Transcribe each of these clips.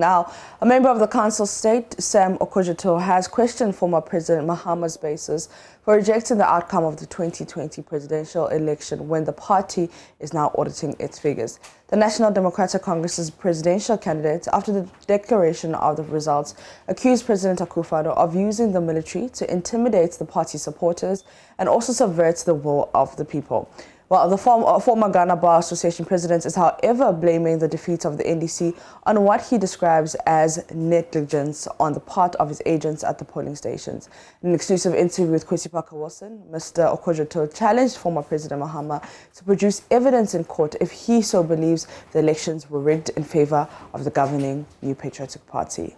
Now, a member of the Council State, Sam Okudzeto, has questioned former President Mahama's basis for rejecting the outcome of the 2020 presidential election when the party is now auditing its figures. The National Democratic Congress's presidential candidate, after the declaration of the results, accused President Akufo-Addo of using the military to intimidate the party supporters and also subvert the will of the people. Well, the former Ghana Bar Association president is, however, blaming the defeat of the NDC on what he describes as negligence on the part of his agents at the polling stations. In an exclusive interview with Kwesi Parker-Wilson, Mr. Okudzeto challenged former President Mahama to produce evidence in court if he so believes the elections were rigged in favor of the governing New Patriotic Party.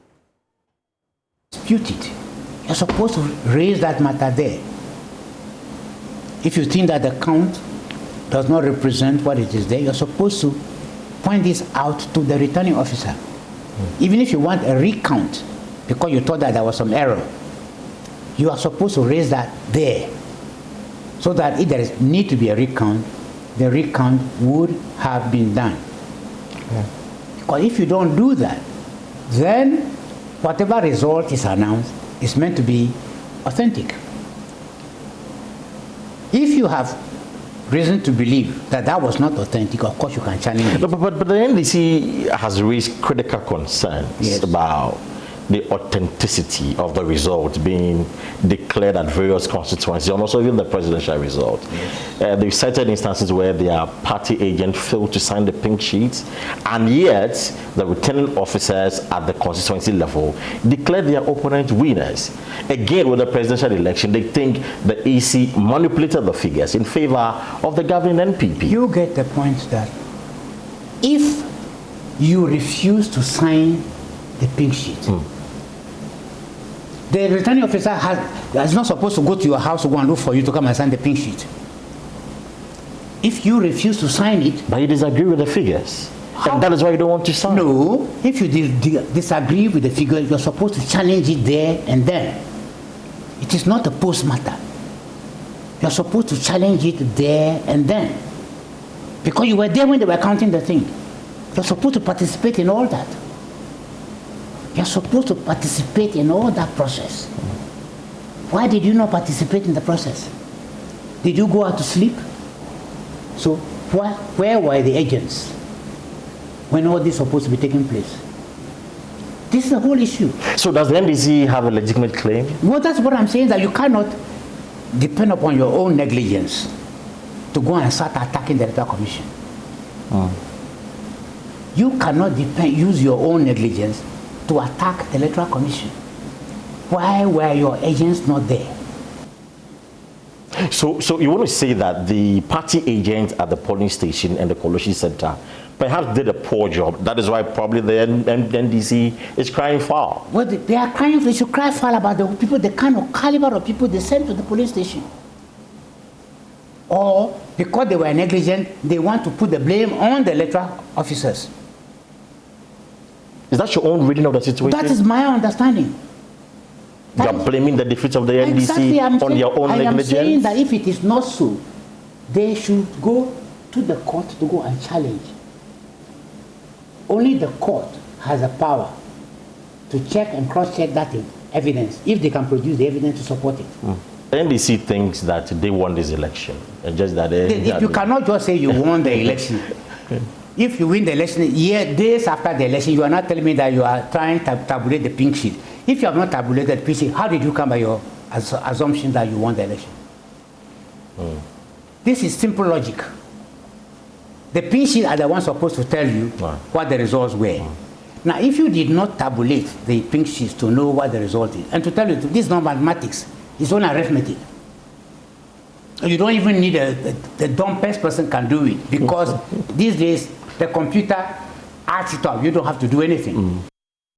Dispute it. You're supposed to raise that matter there. If you think that the count does not represent what it is there, you're supposed to point this out to the returning officer. Even if you want a recount, because you thought that there was some error, you are supposed to raise that there, so that if there is need to be a recount, the recount would have been done. Because if you don't do that, then whatever result is announced is meant to be authentic. If you have reason to believe that that was not authentic, of course you can challenge it. But the NDC has raised critical concerns about the authenticity of the results being declared at various constituencies, and also even the presidential result. They've cited instances where their party agent failed to sign the pink sheets, and yet the returning officers at the constituency level declared their opponent winners. Again, with the presidential election, they think the EC manipulated the figures in favor of the governing NPP. You get the point that if you refuse to sign the pink sheet, the returning officer is not supposed to go to your house to go and look for you to come and sign the pink sheet. If you refuse to sign it... But you disagree with the figures. And that is why you don't want to sign. No. If you disagree with the figure, you're supposed to challenge it there and then. It is not a post matter. You're supposed to challenge it there and then. Because you were there when they were counting the thing. You're supposed to participate in all that. You're supposed to participate in all that process. Why did you not participate in the process? Did you go out to sleep? So where were the agents when all this was supposed to be taking place? This is the whole issue. So does the NDC have a legitimate claim? Well, that's what I'm saying, that you cannot depend upon your own negligence to go and start attacking the Electoral Commission. You cannot use your own negligence to attack the Electoral Commission. Why were your agents not there? So you want to say that the party agents at the polling station and the collation center perhaps did a poor job. That is why probably the NDC is crying foul. Well, they are crying, they should cry foul about the people, the kind of caliber of people they sent to the police station. Or because they were negligent, they want to put the blame on the electoral officers. Is that your own reading of the situation? That is my understanding. You are blaming the defeat of the NDC on your own negligence? I am saying that if it is not so, they should go to the court to go and challenge. Only the court has the power to check and cross-check that evidence, if they can produce the evidence to support it. The NDC thinks that they won this election. Just that you cannot just say you won the election. If you win the election, days after the election, you are not telling me that you are trying to tabulate the pink sheet. If you have not tabulated the pink sheet, how did you come by your assumption that you won the election? This is simple logic. The pink sheet are the ones supposed to tell you what the results were. Now, if you did not tabulate the pink sheets to know what the result is, and to tell you this is not mathematics, it's only arithmetic. You don't even need the dumbest person can do it, because these days the computer adds it up. You don't have to do anything.